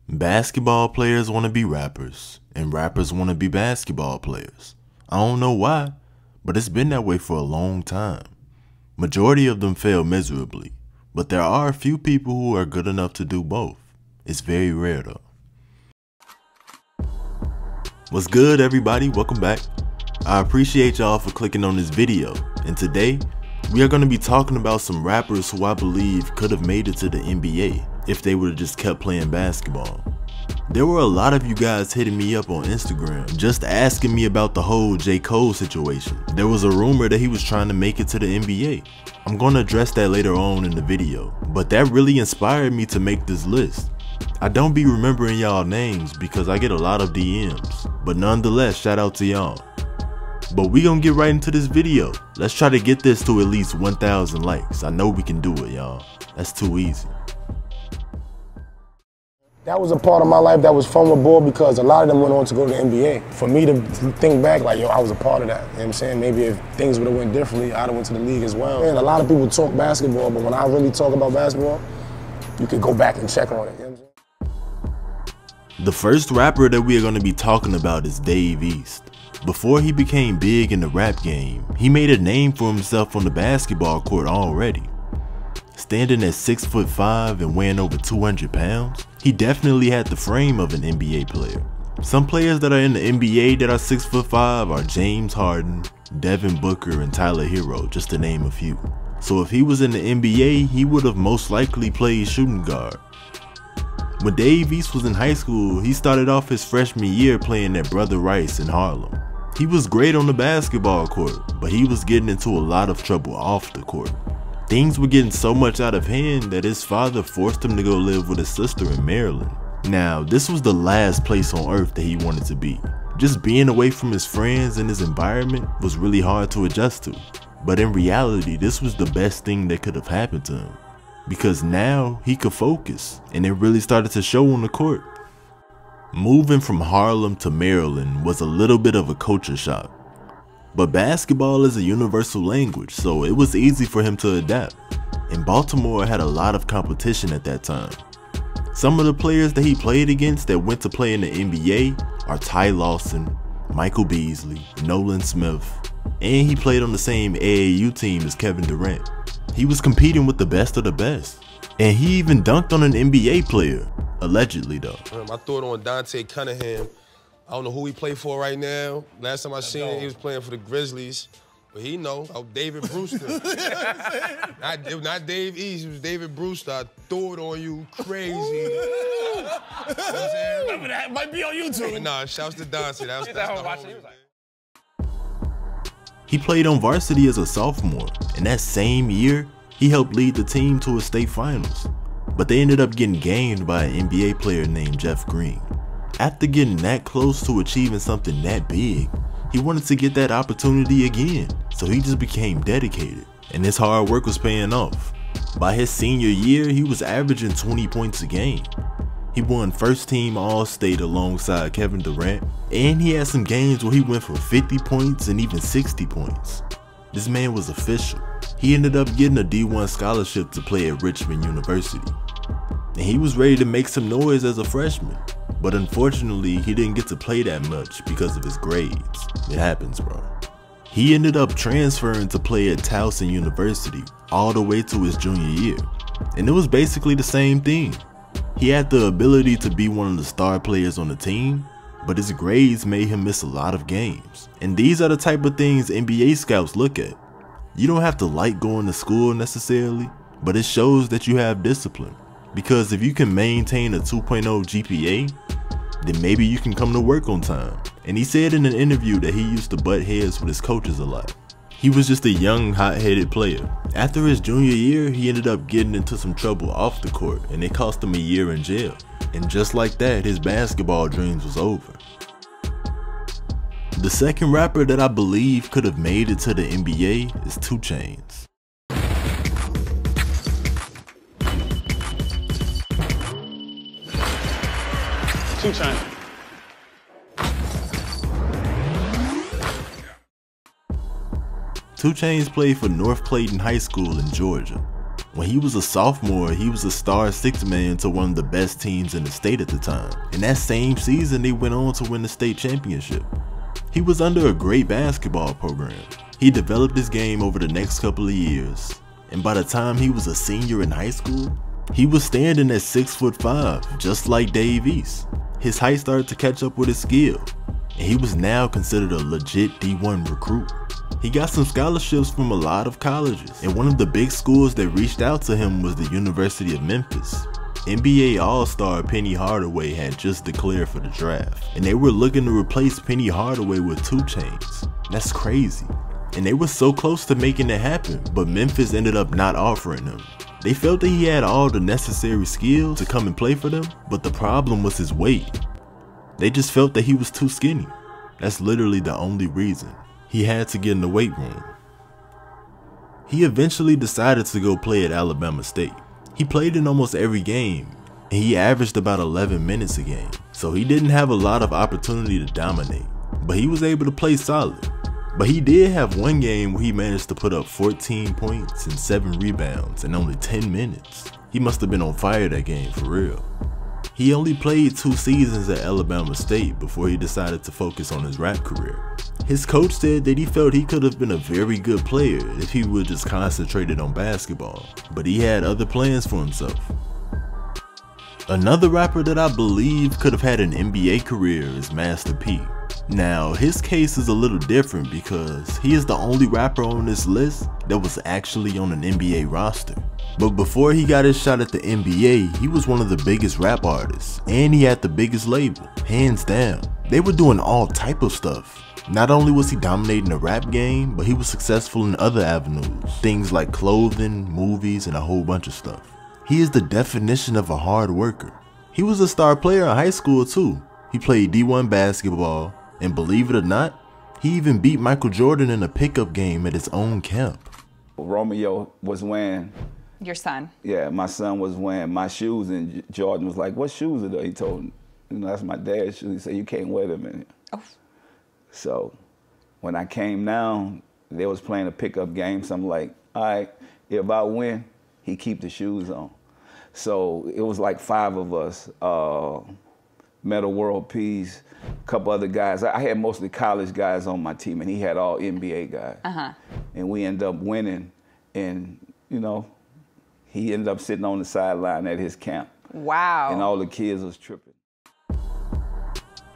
Basketball players want to be rappers, and rappers want to be basketball players. I don't know why, but it's been that way for a long time. Majority of them fail miserably, but there are a few people who are good enough to do both. It's very rare though. What's good, everybody? Welcome back. I appreciate y'all for clicking on this video, and today we are going to be talking about some rappers who I believe could have made it to the NBA if they would have just kept playing basketball. There were a lot of you guys hitting me up on Instagram just asking me about the whole J. Cole situation. There was a rumor that he was trying to make it to the NBA. I'm going to address that later on in the video, but that really inspired me to make this list. I don't be remembering y'all names because I get a lot of DMs, but nonetheless, shout out to y'all. But we gonna get right into this video. Let's try to get this to at least 1,000 likes. I know we can do it, y'all. That's too easy. That was a part of my life that was fun with ball because a lot of them went on to go to the NBA. For me to think back, like, yo, I was a part of that. You know what I'm saying? Maybe if things would have went differently, I'd have went to the league as well. And a lot of people talk basketball, but when I really talk about basketball, you could go back and check on it. You know what I'm saying? The first rapper that we are gonna be talking about is Dave East. Before he became big in the rap game, he made a name for himself on the basketball court already. Standing at 6'5" and weighing over 200 pounds, he definitely had the frame of an NBA player. Some players that are in the NBA that are 6'5" are James Harden, Devin Booker, and Tyler Hero, just to name a few. So if he was in the NBA, he would have most likely played shooting guard. When Dave East was in high school, he started off his freshman year playing at Brother Rice in Harlem. He was great on the basketball court, but he was getting into a lot of trouble off the court. Things were getting so much out of hand that his father forced him to go live with his sister in Maryland. Now, this was the last place on earth that he wanted to be. Just being away from his friends and his environment was really hard to adjust to. But in reality, this was the best thing that could have happened to him, because now he could focus, and it really started to show on the court. Moving from Harlem to Maryland was a little bit of a culture shock, but basketball is a universal language, so it was easy for him to adapt, and Baltimore had a lot of competition at that time. Some of the players that he played against that went to play in the NBA are Ty Lawson, Michael Beasley, Nolan Smith, and he played on the same AAU team as Kevin Durant. He was competing with the best of the best, and he even dunked on an NBA player, allegedly though. I thought on Dante Cunningham. I don't know who he played for right now. Last time I seen him, he was playing for the Grizzlies. But he know, David Brewster. not Dave East, it was David Brewster. I threw it on you crazy. You know what I'm saying? Remember that? Might be on YouTube. Nah, shouts to Dante. That's the homie. He played on varsity as a sophomore, and that same year, he helped lead the team to a state finals. But they ended up getting gamed by an NBA player named Jeff Green. After getting that close to achieving something that big, he wanted to get that opportunity again, so he just became dedicated, and his hard work was paying off. By his senior year, he was averaging 20 points a game. He won first team All-State alongside Kevin Durant, and he had some games where he went for 50 points and even 60 points. This man was official. He ended up getting a D1 scholarship to play at Richmond University, and he was ready to make some noise as a freshman. But unfortunately, he didn't get to play that much because of his grades. It happens, bro. He ended up transferring to play at Towson University all the way to his junior year, and it was basically the same thing. He had the ability to be one of the star players on the team, but his grades made him miss a lot of games. And these are the type of things NBA scouts look at. You don't have to like going to school necessarily, but it shows that you have discipline. Because if you can maintain a 2.0 GPA, then maybe you can come to work on time. And he said in an interview that he used to butt heads with his coaches a lot. He was just a young, hot-headed player. After his junior year, he ended up getting into some trouble off the court, and it cost him a year in jail. And just like that, his basketball dreams was over. The second rapper that I believe could have made it to the NBA is chainz. chainz played for North Clayton High School in Georgia. When he was a sophomore, he was a star sixth man to one of the best teams in the state at the time. And that same season, they went on to win the state championship. He was under a great basketball program. He developed his game over the next couple of years. And by the time he was a senior in high school, he was standing at 6'5", just like Dave East. His height started to catch up with his skill, and he was now considered a legit D1 recruit. He got some scholarships from a lot of colleges, and one of the big schools that reached out to him was the University of Memphis. NBA All-Star Penny Hardaway had just declared for the draft, and they were looking to replace Penny Hardaway with 2 Chainz. That's crazy. And they were so close to making it happen, but Memphis ended up not offering him. They felt that he had all the necessary skills to come and play for them, but the problem was his weight. They just felt that he was too skinny. That's literally the only reason. He had to get in the weight room. He eventually decided to go play at Alabama State. He played in almost every game, and he averaged about 11 minutes a game, so he didn't have a lot of opportunity to dominate, but he was able to play solid. But he did have one game where he managed to put up 14 points and 7 rebounds in only 10 minutes. He must have been on fire that game for real. He only played 2 seasons at Alabama State before he decided to focus on his rap career. His coach said that he felt he could have been a very good player if he would just concentrated on basketball, but he had other plans for himself. Another rapper that I believe could have had an NBA career is Master P. Now, his case is a little different because he is the only rapper on this list that was actually on an NBA roster. But before he got his shot at the NBA, he was one of the biggest rap artists, and he had the biggest label, hands down. They were doing all type of stuff. Not only was he dominating the rap game, but he was successful in other avenues, things like clothing, movies, and a whole bunch of stuff. He is the definition of a hard worker. He was a star player in high school too. He played D1 basketball, and believe it or not, he even beat Michael Jordan in a pickup game at his own camp. Romeo was wearing... Your son? Yeah, my son was wearing my shoes, and Jordan was like, "What shoes are those?" He told him, "You know, that's my dad's shoes." He said, "You can't wear them in it." Oh. So when I came down, they was playing a pickup game, so I'm like, all right, if I win, he keep the shoes on. So it was like 5 of us, Metal World Peace, a couple other guys. I had mostly college guys on my team, and he had all NBA guys. And we ended up winning, and, you know, he ended up sitting on the sideline at his camp. Wow. And all the kids was tripping.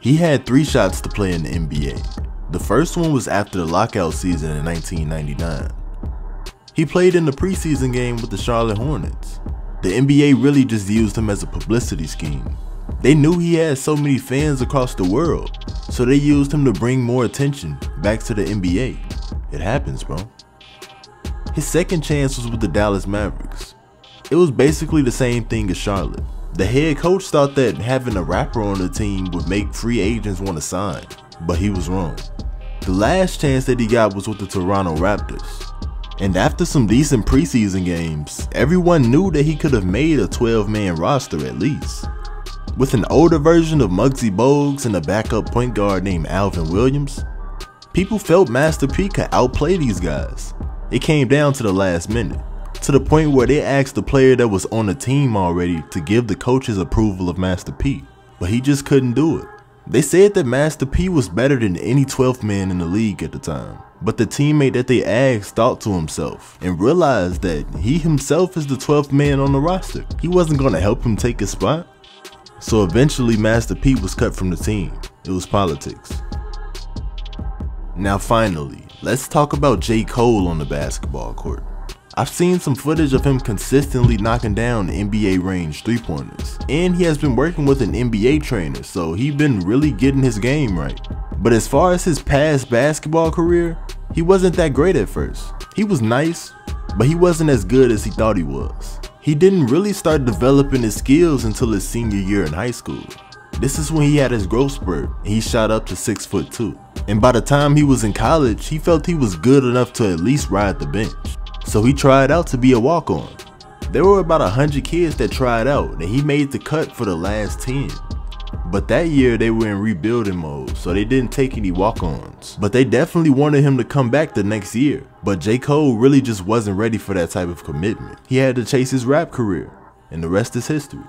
He had 3 shots to play in the NBA. The first one was after the lockout season in 1999. He played in the preseason game with the Charlotte Hornets. The NBA really just used him as a publicity scheme. They knew he had so many fans across the world, so they used him to bring more attention back to the NBA. It happens, bro. His second chance was with the Dallas Mavericks. It was basically the same thing as Charlotte. The head coach thought that having a rapper on the team would make free agents want to sign, but he was wrong. The last chance that he got was with the Toronto Raptors. And after some decent preseason games, everyone knew that he could have made a 12-man roster at least. With an older version of Muggsy Bogues and a backup point guard named Alvin Williams, people felt Master P could outplay these guys. It came down to the last minute, to the point where they asked the player that was on the team already to give the coach's approval of Master P, but he just couldn't do it. They said that Master P was better than any 12th man in the league at the time, but the teammate that they asked thought to himself and realized that he himself is the 12th man on the roster. He wasn't going to help him take his spot. So eventually Master P was cut from the team. It was politics. Now finally, let's talk about J. Cole on the basketball court. I've seen some footage of him consistently knocking down NBA range 3-pointers, and he has been working with an NBA trainer, so he's been really getting his game right. But as far as his past basketball career, he wasn't that great at first. He was nice, but he wasn't as good as he thought he was. He didn't really start developing his skills until his senior year in high school. This is when he had his growth spurt and he shot up to 6'2". And by the time he was in college, he felt he was good enough to at least ride the bench. So he tried out to be a walk-on. There were about 100 kids that tried out and he made the cut for the last 10. But that year they were in rebuilding mode, so they didn't take any walk-ons. But they definitely wanted him to come back the next year. But J. Cole really just wasn't ready for that type of commitment. He had to chase his rap career, and the rest is history.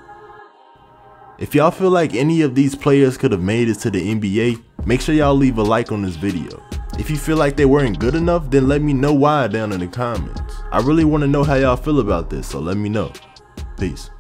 If y'all feel like any of these players could have made it to the NBA, make sure y'all leave a like on this video. If you feel like they weren't good enough, then let me know why down in the comments. I really want to know how y'all feel about this, so let me know. Peace.